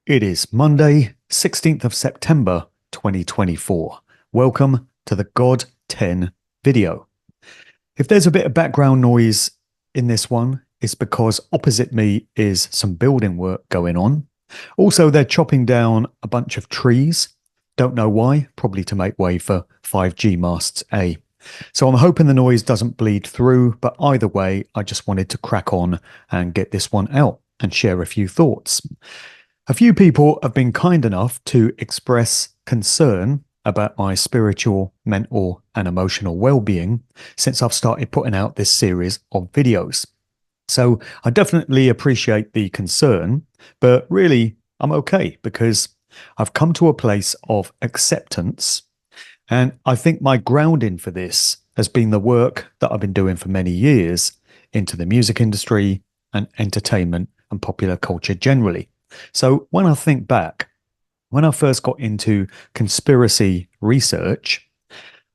It is Monday, 16th of September, 2024. Welcome to the God 10 video. If there's a bit of background noise in this one, it's because opposite me is some building work going on. Also, they're chopping down a bunch of trees. Don't know why, probably to make way for 5G masts A. So I'm hoping the noise doesn't bleed through, but either way, I just wanted to crack on and get this one out and share a few thoughts. A few people have been kind enough to express concern about my spiritual, mental, and emotional well-being since I've started putting out this series of videos. So I definitely appreciate the concern, but really I'm okay because I've come to a place of acceptance. And I think my grounding for this has been the work that I've been doing for many years into the music industry and entertainment and popular culture generally. So when I think back, when I first got into conspiracy research,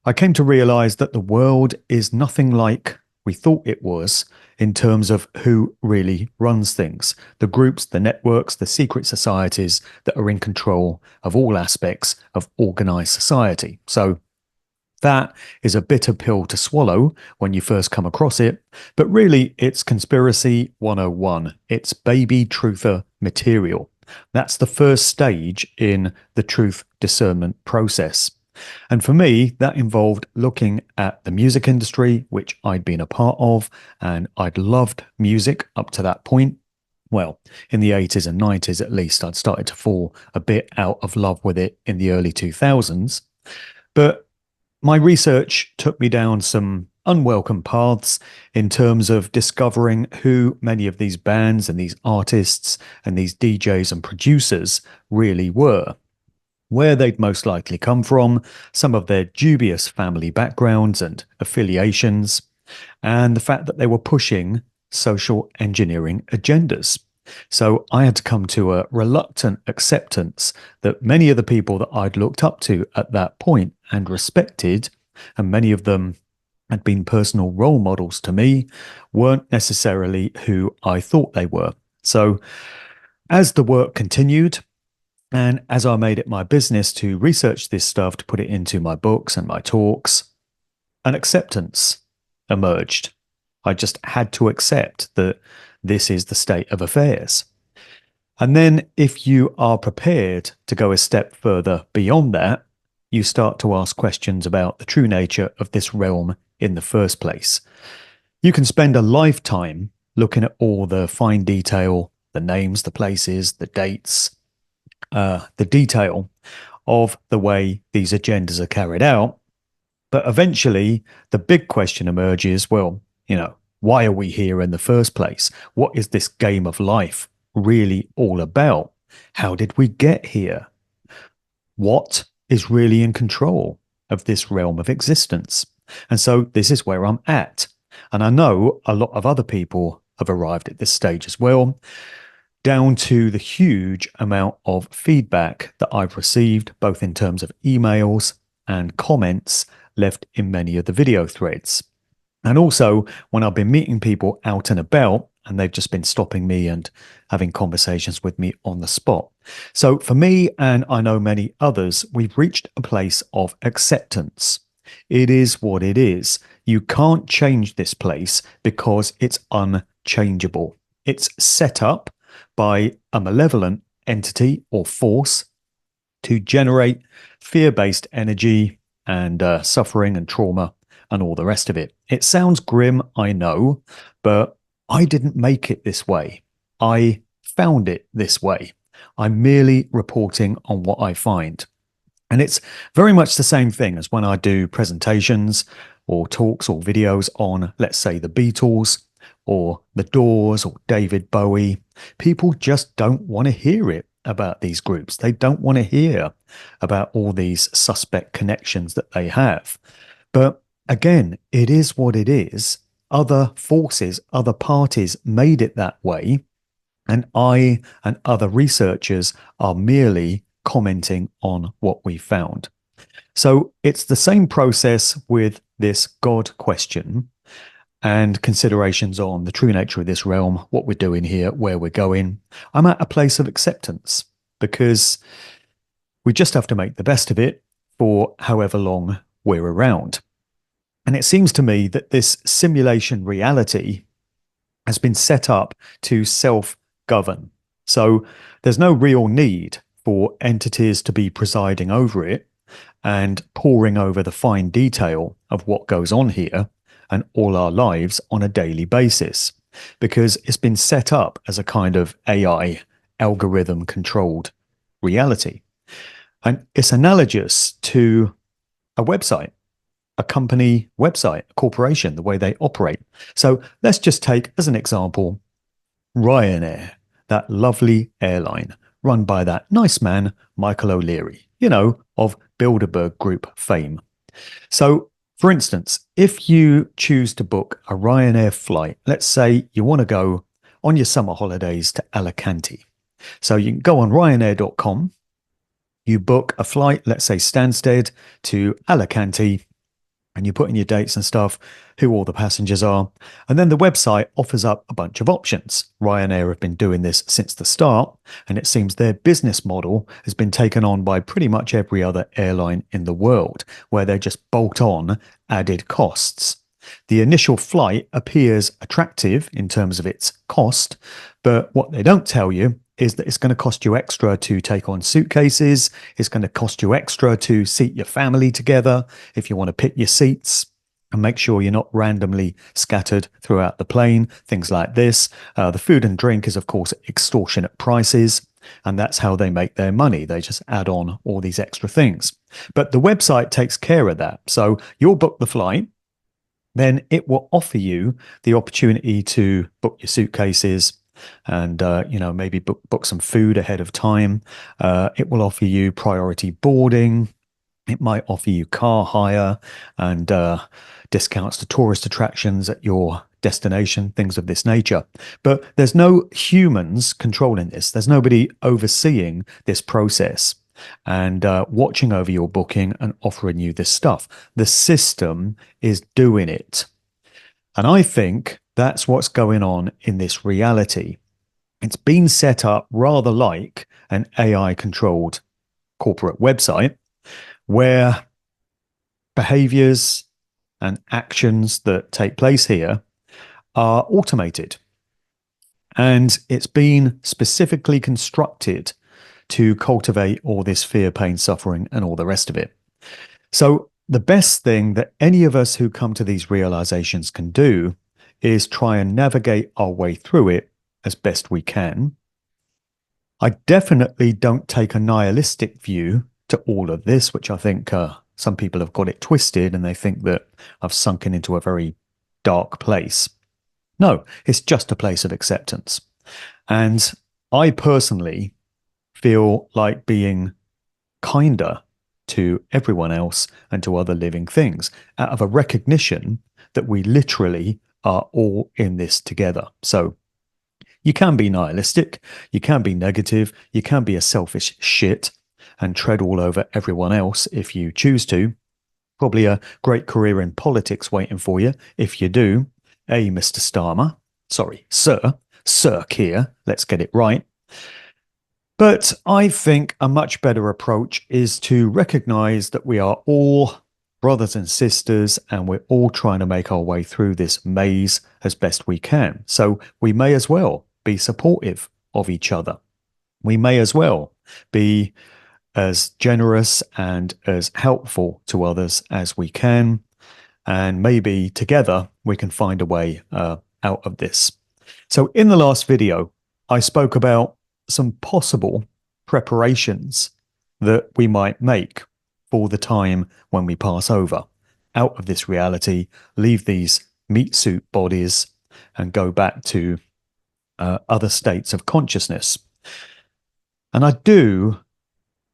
I came to realize that the world is nothing like we thought it was in terms of who really runs things. The groups, the networks, the secret societies that are in control of all aspects of organized society. So that is a bitter pill to swallow when you first come across it, but really it's conspiracy 101. It's baby truther material. That's the first stage in the truth discernment process. And for me, that involved looking at the music industry, which I'd been a part of, and I'd loved music up to that point. Well, in the 80s and 90s at least, I'd started to fall a bit out of love with it in the early 2000s. But my research took me down some unwelcome paths in terms of discovering who many of these bands and these artists and these DJs and producers really were, where they'd most likely come from, some of their dubious family backgrounds and affiliations, and the fact that they were pushing social engineering agendas. So I had to come to a reluctant acceptance that many of the people that I'd looked up to at that point and respected, and many of them had been personal role models to me, weren't necessarily who I thought they were. So as the work continued, and as I made it my business to research this stuff, to put it into my books and my talks, an acceptance emerged. I just had to accept that this is the state of affairs. And then if you are prepared to go a step further beyond that, you start to ask questions about the true nature of this realm in the first place. You can spend a lifetime looking at all the fine detail, the names, the places, the dates, the detail of the way these agendas are carried out. But eventually the big question emerges, well, why are we here in the first place? What is this game of life really all about? How did we get here? What is really in control of this realm of existence? And so this is where I'm at. And I know a lot of other people have arrived at this stage as well, down to the huge amount of feedback that I've received, both in terms of emails and comments left in many of the video threads. And also when I've been meeting people out and about and they've just been stopping me and having conversations with me on the spot. So for me, and I know many others, we've reached a place of acceptance. It is what it is. You can't change this place because it's unchangeable. It's set up by a malevolent entity or force to generate fear-based energy and suffering and trauma and all the rest of it. It sounds grim, I know, but I didn't make it this way. I found it this way. I'm merely reporting on what I find. And it's very much the same thing as when I do presentations or talks or videos on, let's say, the Beatles or the Doors or David Bowie. People just don't want to hear it about these groups. They don't want to hear about all these suspect connections that they have. But again, it is what it is. Other forces, other parties made it that way. And I and other researchers are merely commenting on what we found. So it's the same process with this God question and considerations on the true nature of this realm, what we're doing here, where we're going. I'm at a place of acceptance because we just have to make the best of it for however long we're around. And it seems to me that this simulation reality has been set up to self-govern. So there's no real need for entities to be presiding over it and poring over the fine detail of what goes on here and all our lives on a daily basis, because it's been set up as a kind of AI algorithm controlled reality. And it's analogous to a website, a company website, a corporation, the way they operate. So let's just take as an example Ryanair, that lovely airline run by that nice man, Michael O'Leary, of Bilderberg Group fame. So, for instance, if you choose to book a Ryanair flight, let's say you want to go on your summer holidays to Alicante. So you can go on ryanair.com, you book a flight, let's say Stansted to Alicante, and you put in your dates and stuff, who all the passengers are. And then the website offers up a bunch of options. Ryanair have been doing this since the start, and it seems their business model has been taken on by pretty much every other airline in the world, where they just bolt on added costs. The initial flight appears attractive in terms of its cost, but what they don't tell you is that it's going to cost you extra to take on suitcases. It's going to cost you extra to seat your family together if you want to pick your seats and make sure you're not randomly scattered throughout the plane, things like this. The food and drink is, of course, extortionate prices, and that's how they make their money. They just add on all these extra things. But the website takes care of that. So you'll book the flight, then it will offer you the opportunity to book your suitcases, and maybe book some food ahead of time. It will offer you priority boarding. It might offer you car hire and discounts to tourist attractions at your destination, things of this nature. But there's no humans controlling this. There's nobody overseeing this process and watching over your booking and offering you this stuff. The system is doing it. And I think that's what's going on in this reality. It's been set up rather like an AI-controlled corporate website where behaviors and actions that take place here are automated. And it's been specifically constructed to cultivate all this fear, pain, suffering, and all the rest of it. So the best thing that any of us who come to these realizations can do is try and navigate our way through it as best we can. I definitely don't take a nihilistic view to all of this, which I think some people have got it twisted and they think that I've sunken into a very dark place. No, it's just a place of acceptance. And I personally feel like being kinder to everyone else and to other living things out of a recognition that we literally are all in this together. So you can be nihilistic, you can be negative, you can be a selfish shit and tread all over everyone else if you choose to. Probably a great career in politics waiting for you if you do. Mr. Starmer. Sorry, Sir Keir. Let's get it right. But I think a much better approach is to recognize that we are all brothers and sisters, and we're all trying to make our way through this maze as best we can. So we may as well be supportive of each other. We may as well be as generous and as helpful to others as we can. And maybe together we can find a way out of this. So in the last video, I spoke about some possible preparations that we might make for the time when we pass over out of this reality, leave these meat suit bodies and go back to other states of consciousness. And I do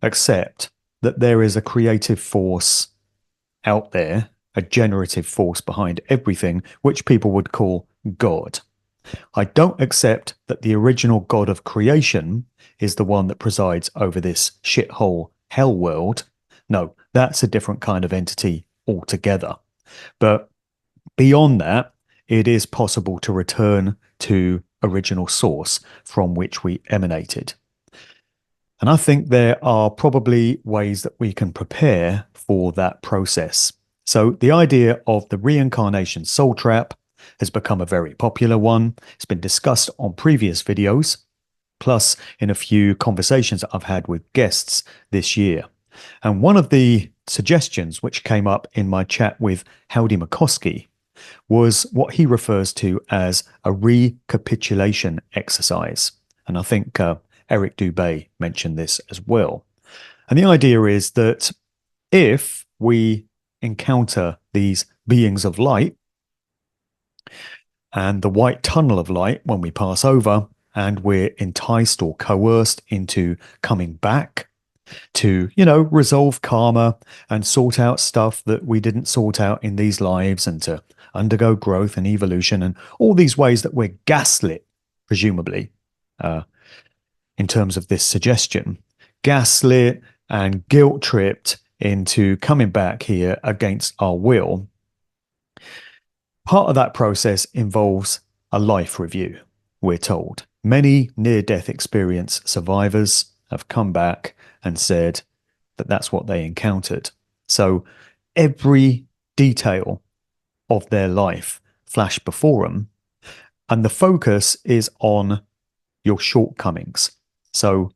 accept that there is a creative force out there, a generative force behind everything, which people would call God. I don't accept that the original God of creation is the one that presides over this shithole hell world. No, that's a different kind of entity altogether. But beyond that, it is possible to return to original source from which we emanated. And I think there are probably ways that we can prepare for that process. So the idea of the reincarnation soul trap has become a very popular one. It's been discussed on previous videos, plus in a few conversations that I've had with guests this year. And one of the suggestions which came up in my chat with Howdy McCoskey was what he refers to as a recapitulation exercise. And I think Eric Dubé mentioned this as well. And the idea is that if we encounter these beings of light and the white tunnel of light when we pass over, and we're enticed or coerced into coming back to, resolve karma and sort out stuff that we didn't sort out in these lives, and to undergo growth and evolution, and all these ways that we're gaslit, presumably, in terms of this suggestion, gaslit and guilt tripped into coming back here against our will. Part of that process involves a life review, we're told. Many near-death experience survivors have come back and said that that's what they encountered. So every detail of their life flashed before them, and the focus is on your shortcomings. So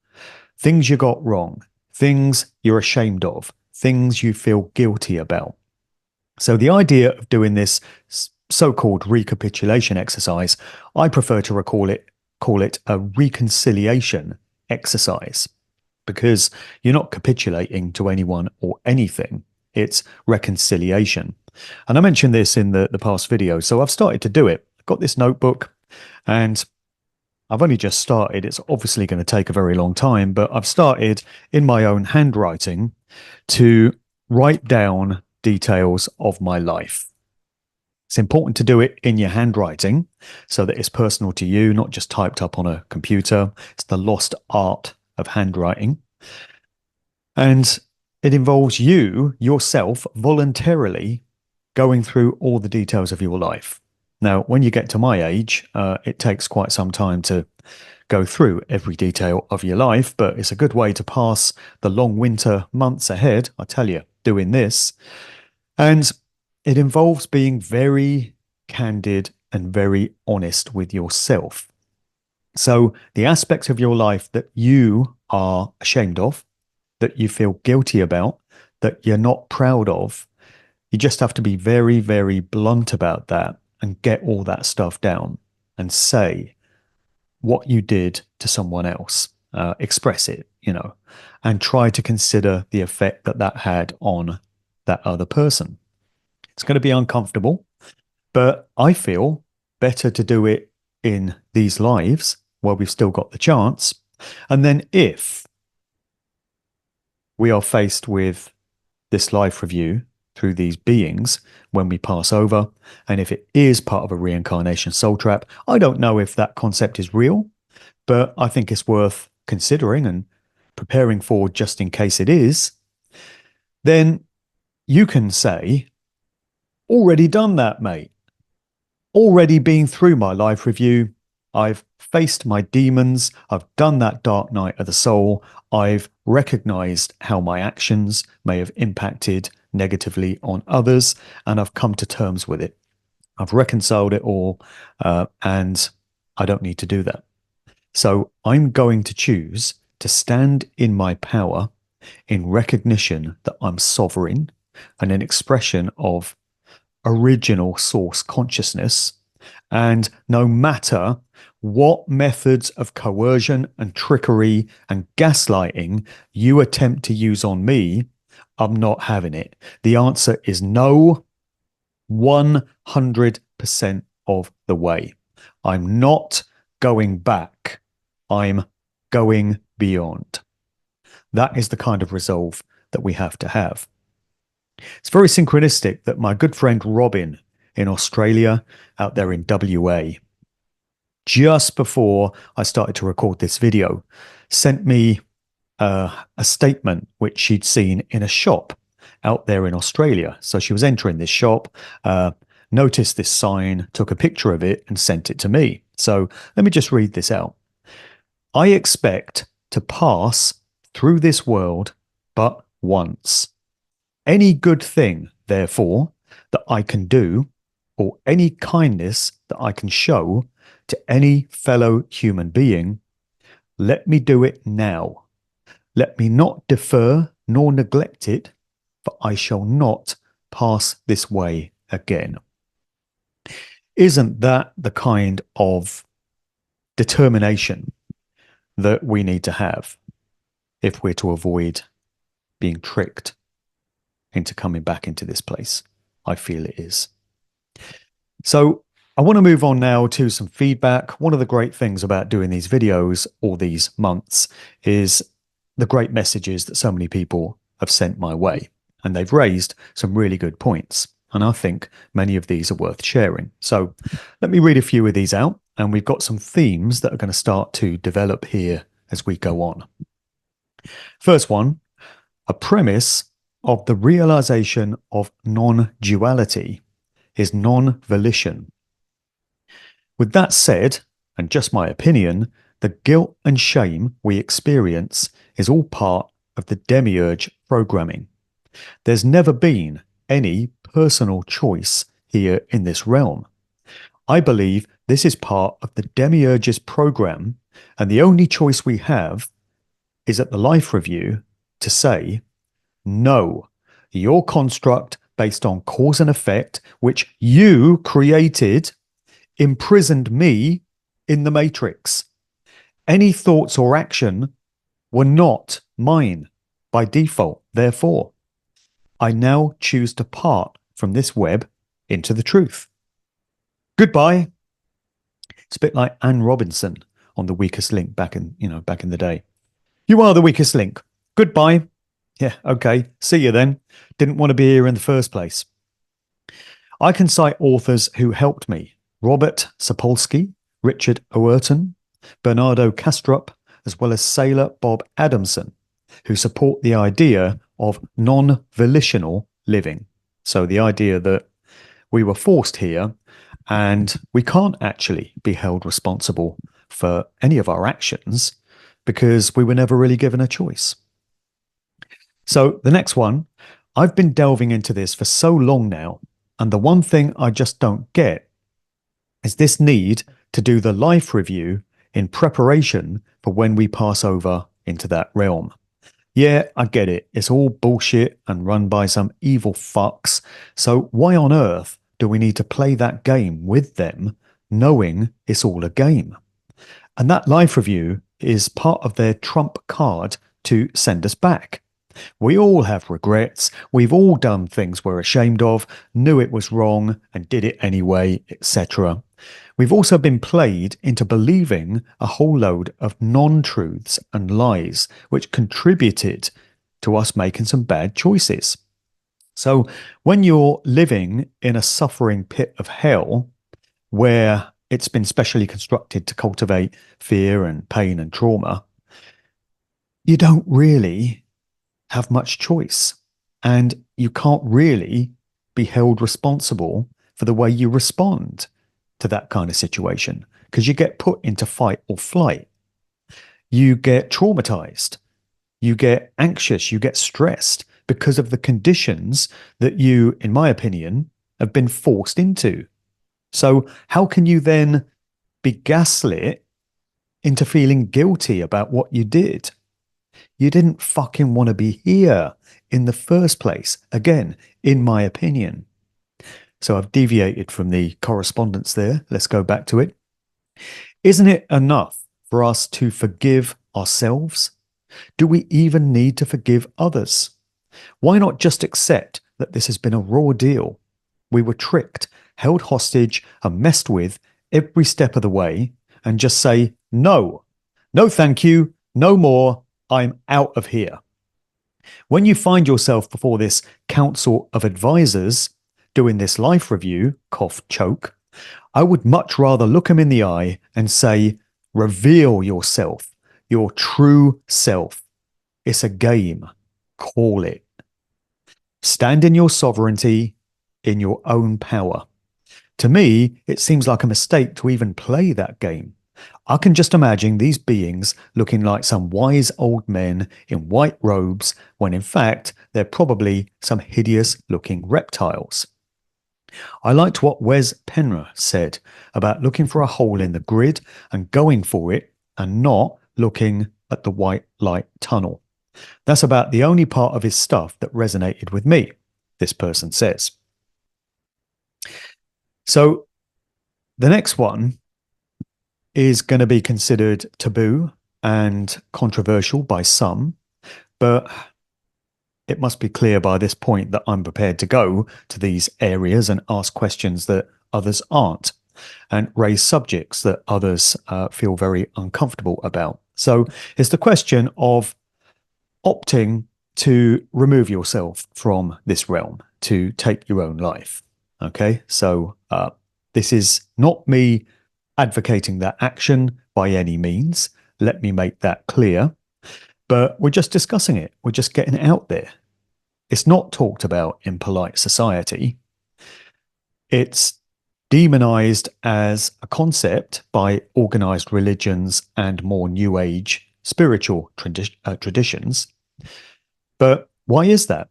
things you got wrong, things you're ashamed of, things you feel guilty about. So the idea of doing this so-called recapitulation exercise, I prefer to call it a reconciliation exercise, because you're not capitulating to anyone or anything. It's reconciliation. And I mentioned this in the past video, so I've started to do it. I've got this notebook, and I've only just started. It's obviously going to take a very long time, but I've started in my own handwriting to write down details of my life. It's important to do it in your handwriting so that it's personal to you, not just typed up on a computer. It's the lost art of handwriting. And it involves you, yourself, voluntarily going through all the details of your life. Now, when you get to my age, it takes quite some time to go through every detail of your life, but it's a good way to pass the long winter months ahead, I tell you, doing this. And it involves being very candid and very honest with yourself. So the aspects of your life that you are ashamed of, that you feel guilty about, that you're not proud of, you just have to be very, very blunt about that and get all that stuff down and say what you did to someone else. Express it, and try to consider the effect that that had on that other person. It's going to be uncomfortable, but I feel better to do it in these lives while we've still got the chance. And then if we are faced with this life review through these beings when we pass over, and if it is part of a reincarnation soul trap, I don't know if that concept is real, but I think it's worth considering and preparing for just in case it is. Then you can say, already done that, mate. Already been through my life review. I've faced my demons. I've done that dark night of the soul. I've recognized how my actions may have impacted negatively on others, and I've come to terms with it. I've reconciled it all, and I don't need to do that. So I'm going to choose to stand in my power in recognition that I'm sovereign and an expression of original source consciousness. And no matter what methods of coercion and trickery and gaslighting you attempt to use on me, I'm not having it. The answer is no, 100% of the way. I'm not going back. I'm going beyond. That is the kind of resolve that we have to have. It's very synchronistic that my good friend Robin in Australia, out there in WA, just before I started to record this video, sent me a statement which she'd seen in a shop out there in Australia. So she was entering this shop, noticed this sign, took a picture of it and sent it to me. So let me just read this out. I expect to pass through this world but once. Any good thing, therefore, that I can do, or any kindness that I can show to any fellow human being, let me do it now. Let me not defer nor neglect it, for I shall not pass this way again. Isn't that the kind of determination that we need to have if we're to avoid being tricked into coming back into this place? I feel it is. So I want to move on now to some feedback. One of the great things about doing these videos all these months is the great messages that so many people have sent my way. And they've raised some really good points. And I think many of these are worth sharing. So let me read a few of these out. And we've got some themes that are going to start to develop here as we go on. First one, a premise of the realization of non-duality is non-volition. With that said, and just my opinion, the guilt and shame we experience is all part of the demiurge programming. There's never been any personal choice here in this realm. I believe this is part of the demiurge's program, and the only choice we have is at the life review to say, no, your construct based on cause and effect, which you created, imprisoned me in the matrix. Any thoughts or action were not mine by default. Therefore, I now choose to part from this web into the truth. Goodbye. It's a bit like Anne Robinson on The Weakest Link back in the day. You are the weakest link. Goodbye. Yeah, okay. See you then. Didn't want to be here in the first place. I can cite authors who helped me. Robert Sapolsky, Richard Oerton, Bernardo Kastrup, as well as sailor Bob Adamson, who support the idea of non-volitional living. So the idea that we were forced here and we can't actually be held responsible for any of our actions because we were never really given a choice. So the next one, I've been delving into this for so long now, and the one thing I just don't get is this need to do the life review in preparation for when we pass over into that realm. Yeah, I get it. It's all bullshit and run by some evil fucks. So why on earth do we need to play that game with them, knowing it's all a game? And that life review is part of their trump card to send us back. We all have regrets. We've all done things we're ashamed of, knew it was wrong and did it anyway, etc. We've also been played into believing a whole load of non-truths and lies, which contributed to us making some bad choices. So when you're living in a suffering pit of hell, where it's been specially constructed to cultivate fear and pain and trauma, you don't really have much choice, and you can't really be held responsible for the way you respond to that kind of situation, because you get put into fight or flight. You get traumatized, you get anxious, you get stressed because of the conditions that you, in my opinion, have been forced into. So how can you then be gaslit into feeling guilty about what you did? You didn't fucking want to be here in the first place, again, in my opinion. So I've deviated from the correspondence there. Let's go back to it. Isn't it enough for us to forgive ourselves? Do we even need to forgive others? Why not just accept that this has been a raw deal? We were tricked, held hostage, and messed with every step of the way, and just say, no, no thank you, no more, I'm out of here. When you find yourself before this council of advisors doing this life review, cough, choke, I would much rather look them in the eye and say, reveal yourself, your true self. It's a game. Call it. Stand in your sovereignty, in your own power. To me, it seems like a mistake to even play that game. I can just imagine these beings looking like some wise old men in white robes, when in fact they're probably some hideous looking reptiles. I liked what Wes Penra said about looking for a hole in the grid and going for it and not looking at the white light tunnel. That's about the only part of his stuff that resonated with me, this person says. So the next one is going to be considered taboo and controversial by some, but it must be clear by this point that I'm prepared to go to these areas and ask questions that others aren't, and raise subjects that others feel very uncomfortable about. So it's the question of opting to remove yourself from this realm, to take your own life. Okay, so this is not me advocating that action by any means. Let me make that clear. But we're just discussing it. We're just getting it out there. It's not talked about in polite society. It's demonized as a concept by organized religions and more New Age spiritual traditions. But why is that?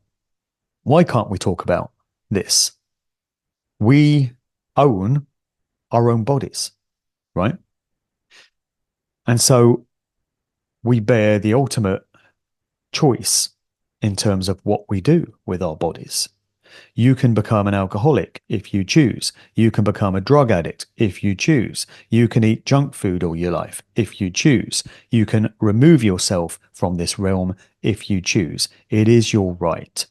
Why can't we talk about this? We own our own bodies, right? And so we bear the ultimate choice in terms of what we do with our bodies. You can become an alcoholic if you choose. You can become a drug addict if you choose. You can eat junk food all your life if you choose. You can remove yourself from this realm if you choose. It is your right.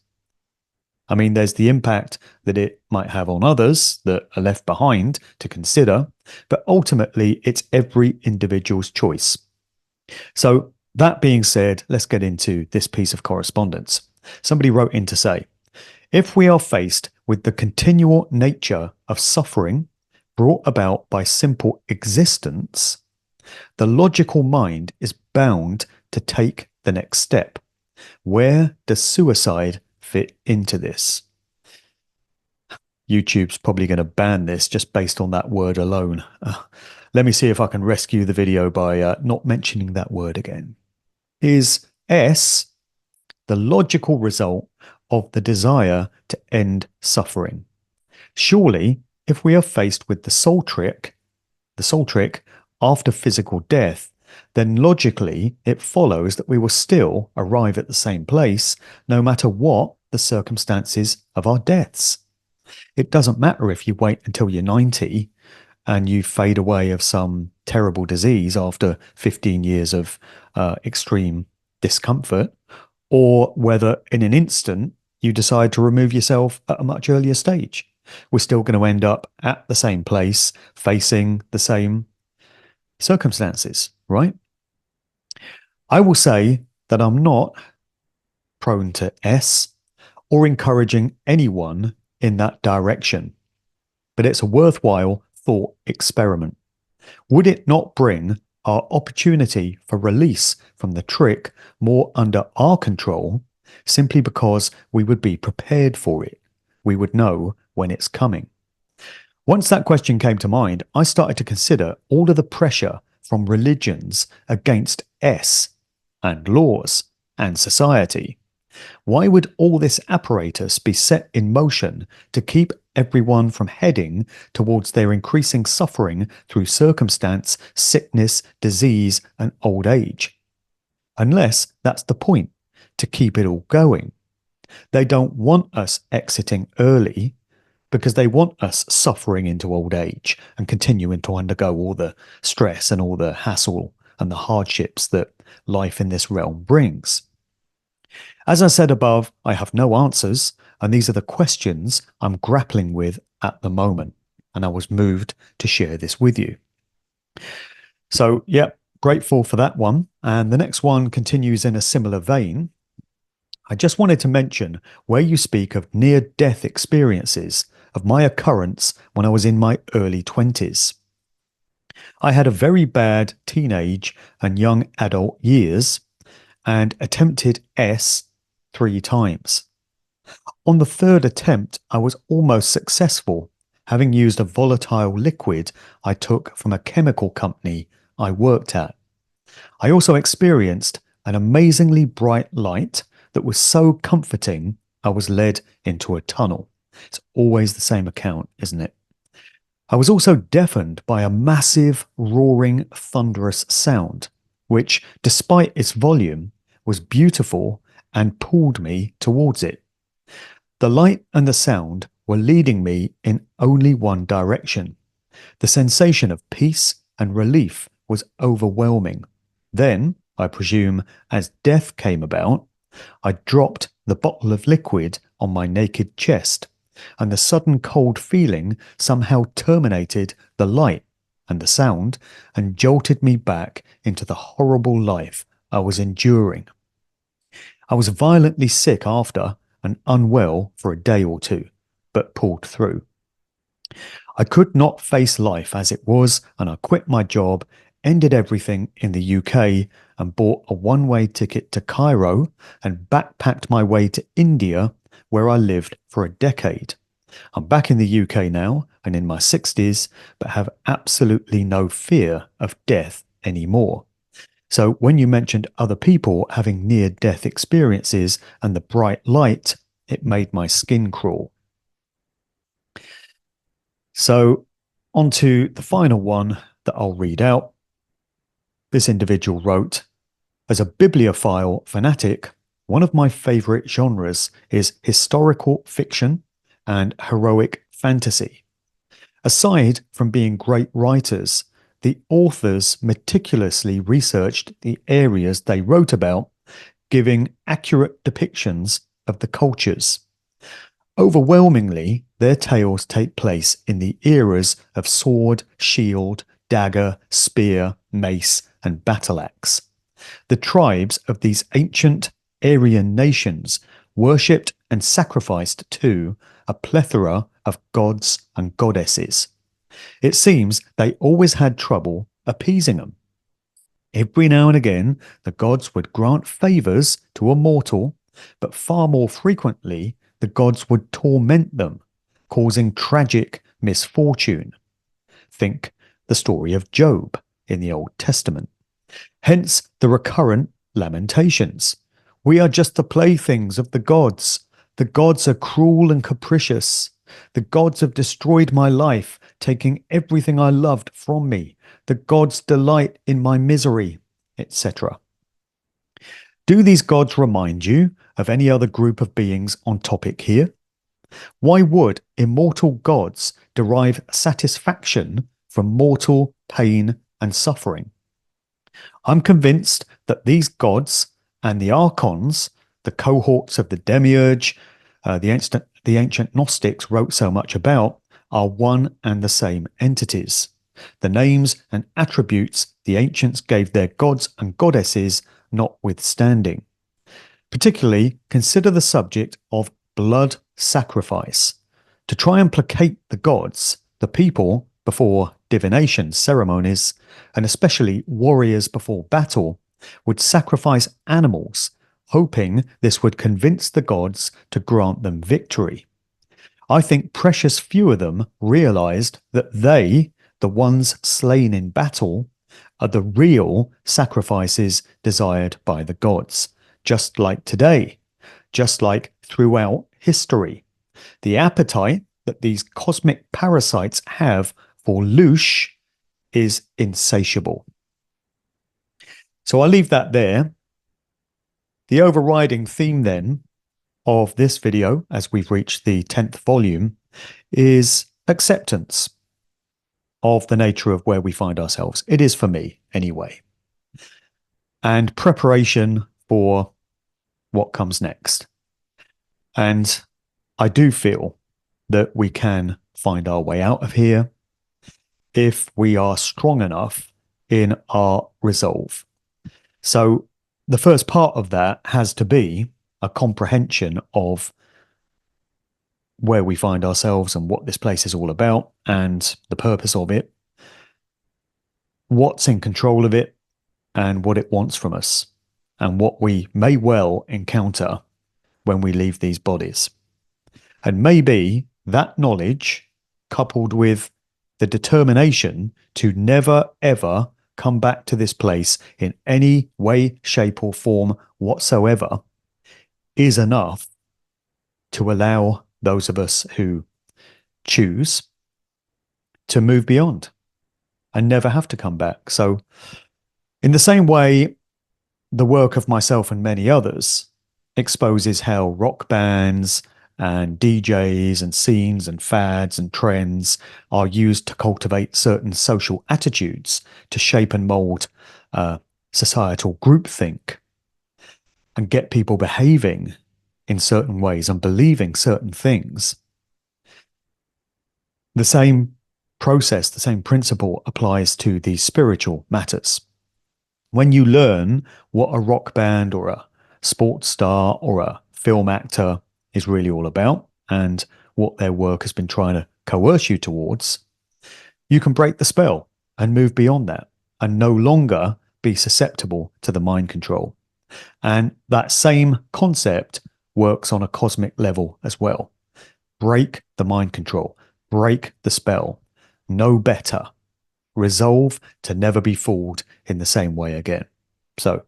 I mean, there's the impact that it might have on others that are left behind to consider, but ultimately it's every individual's choice. So that being said, let's get into this piece of correspondence. Somebody wrote in to say, if we are faced with the continual nature of suffering brought about by simple existence, the logical mind is bound to take the next step. Where does suicide fit into this? YouTube's probably going to ban this just based on that word alone. Let me see if I can rescue the video by not mentioning that word again. Is S the logical result of the desire to end suffering? Surely, if we are faced with the soul trick after physical death, then logically it follows that we will still arrive at the same place no matter what the circumstances of our deaths. It doesn't matter if you wait until you're 90 and you fade away of some terrible disease after 15 years of extreme discomfort, or whether in an instant you decide to remove yourself at a much earlier stage. We're still going to end up at the same place, facing the same circumstances, right? I will say that I'm not prone to S or encouraging anyone in that direction, but it's a worthwhile thought experiment. Would it not bring our opportunity for release from the trick more under our control, simply because we would be prepared for it? We would know when it's coming. Once that question came to mind, I started to consider all of the pressure from religions against S and laws and society. Why would all this apparatus be set in motion to keep everyone from heading towards their increasing suffering through circumstance, sickness, disease, and old age? Unless that's the point, to keep it all going. They don't want us exiting early because they want us suffering into old age and continuing to undergo all the stress and all the hassle and the hardships that life in this realm brings. As I said above, I have no answers, and these are the questions I'm grappling with at the moment, and I was moved to share this with you. So, yeah, grateful for that one. And the next one continues in a similar vein. I just wanted to mention where you speak of near-death experiences of my occurrence when I was in my early 20s. I had a very bad teenage and young adult years and attempted S 3 times. On the third attempt, I was almost successful, having used a volatile liquid I took from a chemical company I worked at. I also experienced an amazingly bright light that was so comforting I was led into a tunnel. It's always the same account, isn't it? I was also deafened by a massive, roaring, thunderous sound, which, despite its volume, was beautiful and pulled me towards it. The light and the sound were leading me in only one direction. The sensation of peace and relief was overwhelming. Then, I presume, as death came about, I dropped the bottle of liquid on my naked chest, and the sudden cold feeling somehow terminated the light and the sound and jolted me back into the horrible life I was enduring. I was violently sick after and unwell for a day or two, but pulled through. I could not face life as it was, and I quit my job, ended everything in the UK, and bought a one-way ticket to Cairo and backpacked my way to India, where I lived for a decade. I'm back in the UK now and in my 60s, but have absolutely no fear of death anymore. So when you mentioned other people having near-death experiences and the bright light, it made my skin crawl. So on to the final one that I'll read out. This individual wrote, "As a bibliophile fanatic, one of my favourite genres is historical fiction and heroic fantasy. Aside from being great writers, the authors meticulously researched the areas they wrote about, giving accurate depictions of the cultures. Overwhelmingly, their tales take place in the eras of sword, shield, dagger, spear, mace, and battle axe. The tribes of these ancient Aryan nations worshipped and sacrificed to a plethora of gods and goddesses. It seems they always had trouble appeasing them. Every now and again, the gods would grant favours to a mortal, but far more frequently, the gods would torment them, causing tragic misfortune. Think the story of Job in the Old Testament. Hence the recurrent lamentations. We are just the playthings of the gods. The gods are cruel and capricious. The gods have destroyed my life, taking everything I loved from me. The gods delight in my misery, etc. Do these gods remind you of any other group of beings on topic here? Why would immortal gods derive satisfaction from mortal pain and suffering? I'm convinced that these gods and the archons, the cohorts of the demiurge, the ancient Gnostics wrote so much about, are one and the same entities. The names and attributes the ancients gave their gods and goddesses notwithstanding. Particularly, consider the subject of blood sacrifice. To try and placate the gods, the people, before divination ceremonies, and especially warriors before battle, would sacrifice animals, hoping this would convince the gods to grant them victory. I think precious few of them realized that they, the ones slain in battle, are the real sacrifices desired by the gods, just like today, just like throughout history. The appetite that these cosmic parasites have for loosh is insatiable." So I'll leave that there. The overriding theme then of this video, as we've reached the 10th volume, is acceptance of the nature of where we find ourselves. It is for me, anyway. And preparation for what comes next. And I do feel that we can find our way out of here if we are strong enough in our resolve. So the first part of that has to be a comprehension of where we find ourselves and what this place is all about and the purpose of it, what's in control of it and what it wants from us, and what we may well encounter when we leave these bodies. And maybe that knowledge, coupled with the determination to never ever come back to this place in any way, shape, or form whatsoever is enough to allow those of us who choose to move beyond and never have to come back. So, in the same way, the work of myself and many others exposes how rock bands and DJs and scenes and fads and trends are used to cultivate certain social attitudes to shape and mold societal groupthink and get people behaving in certain ways and believing certain things. The same process, the same principle applies to these spiritual matters. When you learn what a rock band or a sports star or a film actor is really all about and what their work has been trying to coerce you towards, you can break the spell and move beyond that and no longer be susceptible to the mind control. And that same concept works on a cosmic level as well. Break the mind control, break the spell, know better, resolve to never be fooled in the same way again. So,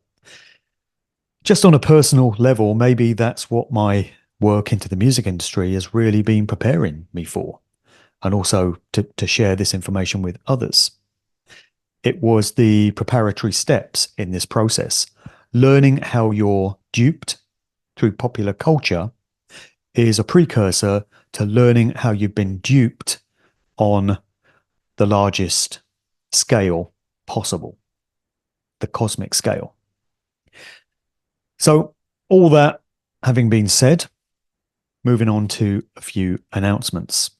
just on a personal level, maybe that's what my work into the music industry has really been preparing me for, and also to share this information with others. It was the preparatory steps in this process. Learning how you're duped through popular culture is a precursor to learning how you've been duped on the largest scale possible, the cosmic scale. So, all that having been said, moving on to a few announcements.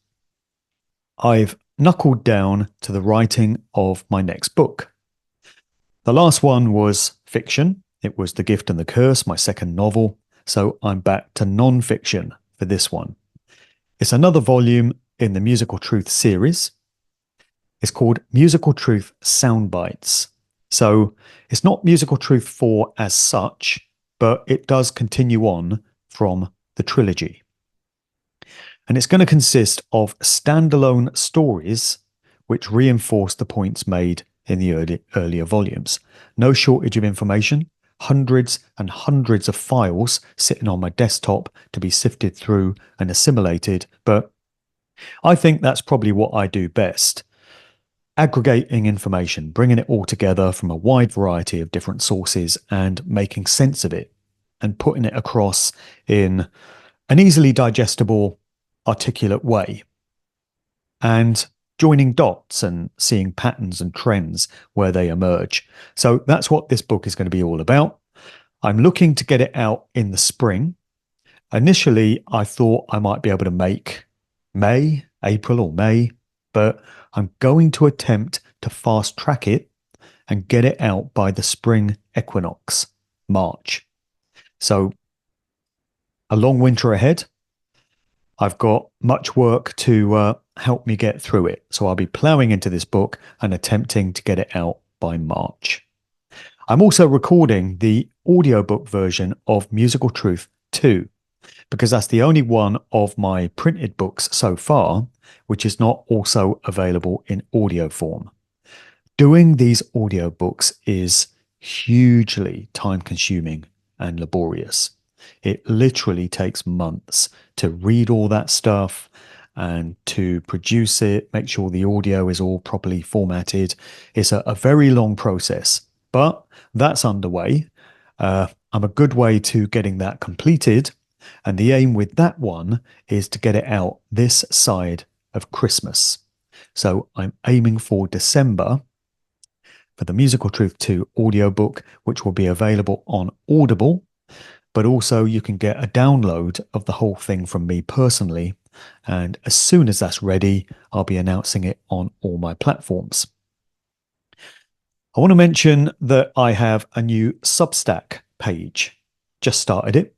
I've knuckled down to the writing of my next book. The last one was fiction. It was The Gift and the Curse, my second novel. So I'm back to non-fiction for this one. It's another volume in the Musical Truth series. It's called Musical Truth Soundbites. So it's not Musical Truth 4 as such, but it does continue on from the trilogy. And it's going to consist of standalone stories which reinforce the points made in the earlier volumes. No shortage of information, hundreds and hundreds of files sitting on my desktop to be sifted through and assimilated, but I think that's probably what I do best. Aggregating information, bringing it all together from a wide variety of different sources and making sense of it and putting it across in an easily digestible, articulate way. And joining dots and seeing patterns and trends where they emerge. So that's what this book is going to be all about. I'm looking to get it out in the spring. Initially, I thought I might be able to make April or May, but I'm going to attempt to fast track it and get it out by the spring equinox, March. So a long winter ahead. I've got much work to help me get through it. So I'll be ploughing into this book and attempting to get it out by March. I'm also recording the audiobook version of Musical Truth 2, because that's the only one of my printed books so far, which is not also available in audio form. Doing these audiobooks is hugely time-consuming and laborious. It literally takes months to read all that stuff and to produce it, make sure the audio is all properly formatted. It's a very long process, but that's underway. I'm a good way to getting that completed. And the aim with that one is to get it out this side of Christmas. So I'm aiming for December for the Musical Truth 2 audiobook, which will be available on Audible. But also you can get a download of the whole thing from me personally. And as soon as that's ready, I'll be announcing it on all my platforms. I want to mention that I have a new Substack page. Just started it.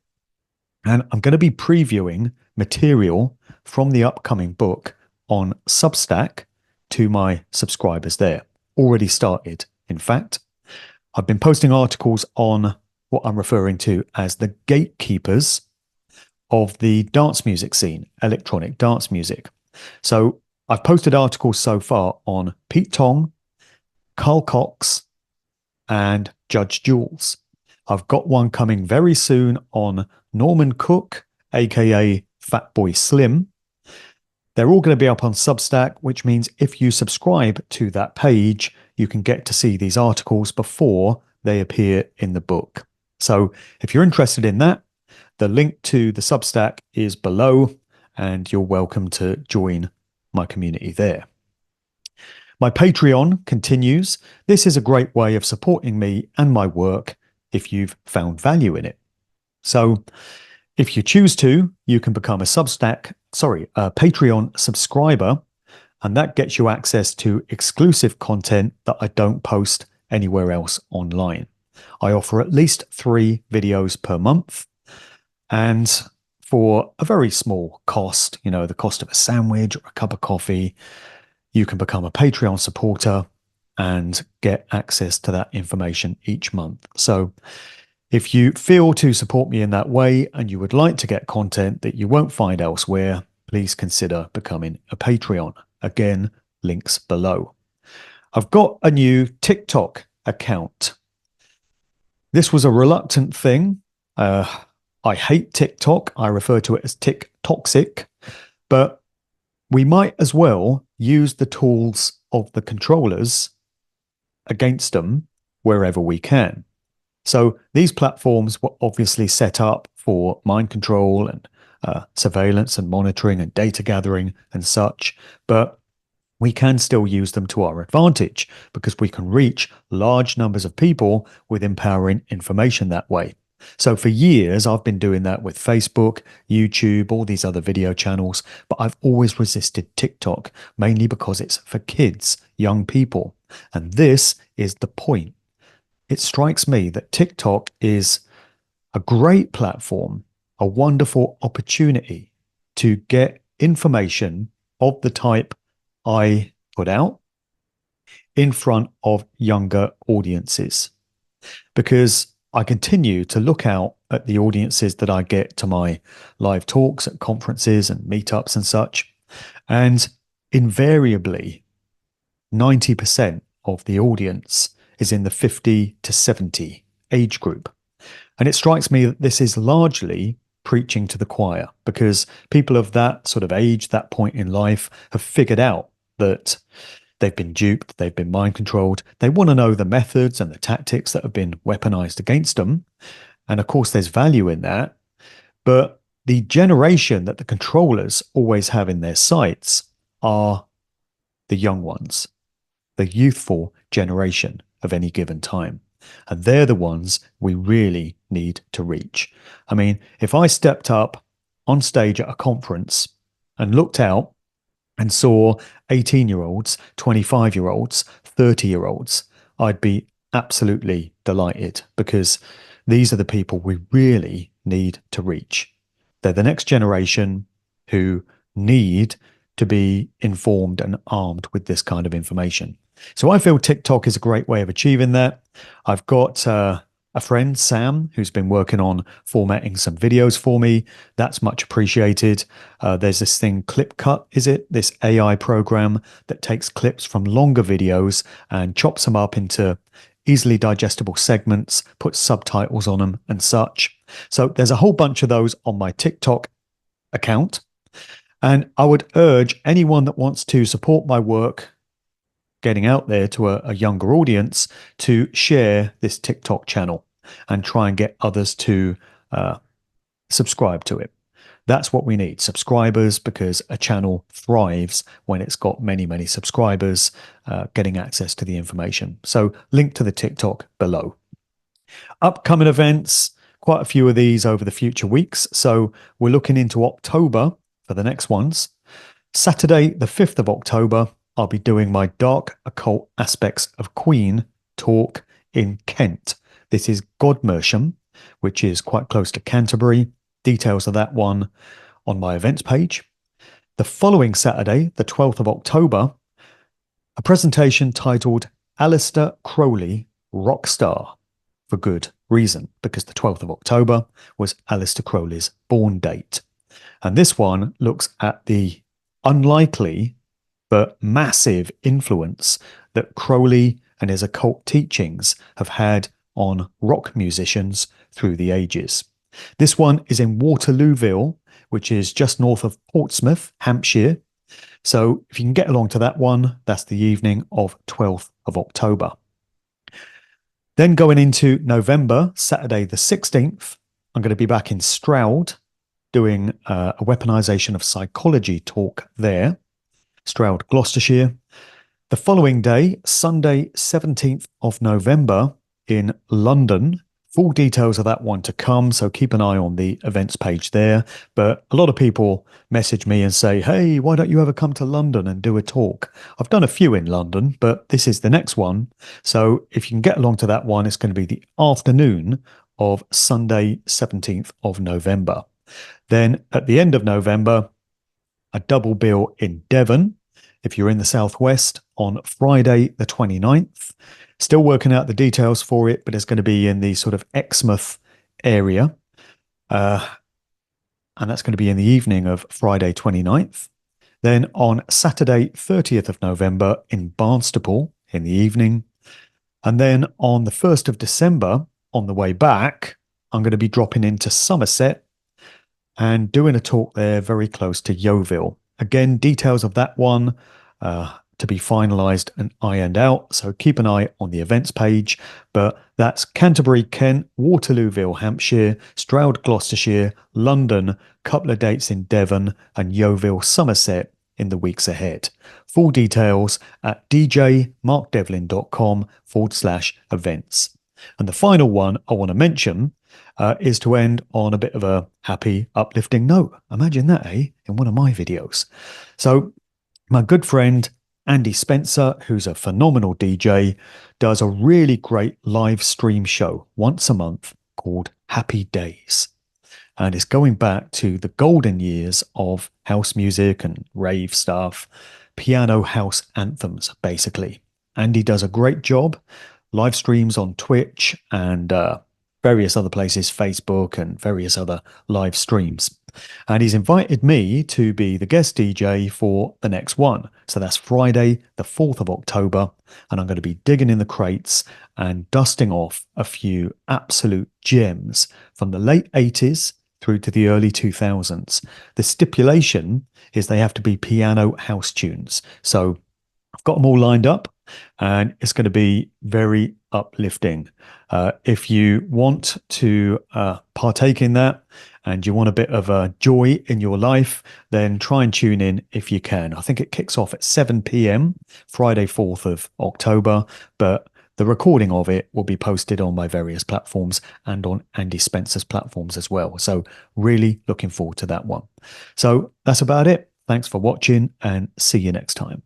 And I'm going to be previewing material from the upcoming book on Substack to my subscribers there. Already started, in fact. I've been posting articles on what I'm referring to as the gatekeepers of the dance music scene, electronic dance music. So I've posted articles so far on Pete Tong, Carl Cox, and Judge Jules. I've got one coming very soon on Norman Cook, aka Fatboy Slim. They're all going to be up on Substack, which means if you subscribe to that page, you can get to see these articles before they appear in the book. So if you're interested in that, the link to the Substack is below, and you're welcome to join my community there. My Patreon continues. This is a great way of supporting me and my work if you've found value in it. So if you choose to, you can become a Patreon subscriber, and that gets you access to exclusive content that I don't post anywhere else online. I offer at least 3 videos per month, and for a very small cost, the cost of a sandwich or a cup of coffee, you can become a Patreon supporter and get access to that information each month. So if you feel to support me in that way and you would like to get content that you won't find elsewhere, please consider becoming a Patreon. Again, links below. I've got a new TikTok account. This was a reluctant thing. I hate TikTok. I refer to it as TikToxic, but we might as well use the tools of the controllers against them wherever we can. So these platforms were obviously set up for mind control and surveillance and monitoring and data gathering and such, but we can still use them to our advantage because we can reach large numbers of people with empowering information that way. So for years, I've been doing that with Facebook, YouTube, all these other video channels, but I've always resisted TikTok, mainly because it's for kids, young people. And this is the point. It strikes me that TikTok is a great platform, a wonderful opportunity to get information of the type I put out in front of younger audiences, because I continue to look out at the audiences that I get to my live talks at conferences and meetups and such, and invariably 90% of the audience is in the 50 to 70 age group. And it strikes me that this is largely preaching to the choir, because people of that sort of age, that point in life, have figured out that they've been duped, they've been mind controlled. They want to know the methods and the tactics that have been weaponized against them. And of course, there's value in that. But the generation that the controllers always have in their sights are the young ones, the youthful generation of any given time. And they're the ones we really need to reach. I mean, if I stepped up on stage at a conference and looked out and saw 18-year-olds, 25-year-olds, 30-year-olds, I'd be absolutely delighted, because these are the people we really need to reach. They're the next generation who need to be informed and armed with this kind of information. So I feel TikTok is a great way of achieving that. I've got a friend, Sam, who's been working on formatting some videos for me. That's much appreciated. There's this thing, ClipCut, is it? This AI program that takes clips from longer videos and chops them up into easily digestible segments, puts subtitles on them and such. So there's a whole bunch of those on my TikTok account. And I would urge anyone that wants to support my work getting out there to a younger audience to share this TikTok channel and try and get others to subscribe to it. That's what we need, subscribers, because a channel thrives when it's got many, many subscribers getting access to the information. So link to the TikTok below. Upcoming events, quite a few of these over the future weeks. So we're looking into October for the next ones. Saturday, the 5th of October, I'll be doing my Dark Occult Aspects of Queen talk in Kent. This is Godmersham, which is quite close to Canterbury. Details of that one on my events page. The following Saturday, the 12th of October, a presentation titled Aleister Crowley, Rockstar, for good reason, because the 12th of October was Aleister Crowley's born date. And this one looks at the unlikely but massive influence that Crowley and his occult teachings have had on rock musicians through the ages. This one is in Waterlooville, which is just north of Portsmouth, Hampshire. So if you can get along to that one, that's the evening of 12th of October. Then going into November, Saturday the 16th, I'm going to be back in Stroud doing a weaponization of psychology talk there, Stroud, Gloucestershire. The following day, Sunday 17th of November in London. Full details of that one to come, so keep an eye on the events page there. But a lot of people message me and say, hey, why don't you ever come to London and do a talk? I've done a few in London, but this is the next one. So if you can get along to that one, it's going to be the afternoon of Sunday 17th of November. Then at the end of November, a double bill in Devon, if you're in the southwest, on Friday the 29th. Still working out the details for it, but it's going to be in the sort of Exmouth area. And that's going to be in the evening of Friday 29th. Then on Saturday 30th of November in Barnstaple in the evening. And then on the 1st of December, on the way back, I'm going to be dropping into Somerset and doing a talk there very close to Yeovil. Again, details of that one to be finalised and ironed out, so keep an eye on the events page. But that's Canterbury, Kent, Waterlooville, Hampshire, Stroud, Gloucestershire, London, couple of dates in Devon, and Yeovil, Somerset in the weeks ahead. Full details at djmarkdevlin.com/events. And the final one I want to mention is to end on a bit of a happy, uplifting note. Imagine that, eh? In one of my videos. So my good friend Andy Spencer, who's a phenomenal DJ, does a really great live stream show once a month called Happy Daze. And it's going back to the golden years of house music and rave stuff, piano house anthems, basically. Andy does a great job. Live streams on Twitch and various other places, Facebook and various other live streams. And he's invited me to be the guest DJ for the next one. So that's Friday, the 4th of October. And I'm going to be digging in the crates and dusting off a few absolute gems from the late 80s through to the early 2000s. The stipulation is they have to be piano house tunes. So I've got them all lined up and it's going to be very uplifting. If you want to partake in that and you want a bit of joy in your life, then try and tune in if you can. I think it kicks off at 7 p.m. Friday 4th of October, but the recording of it will be posted on my various platforms and on Andy Spencer's platforms as well. So really looking forward to that one. So that's about it. Thanks for watching and see you next time.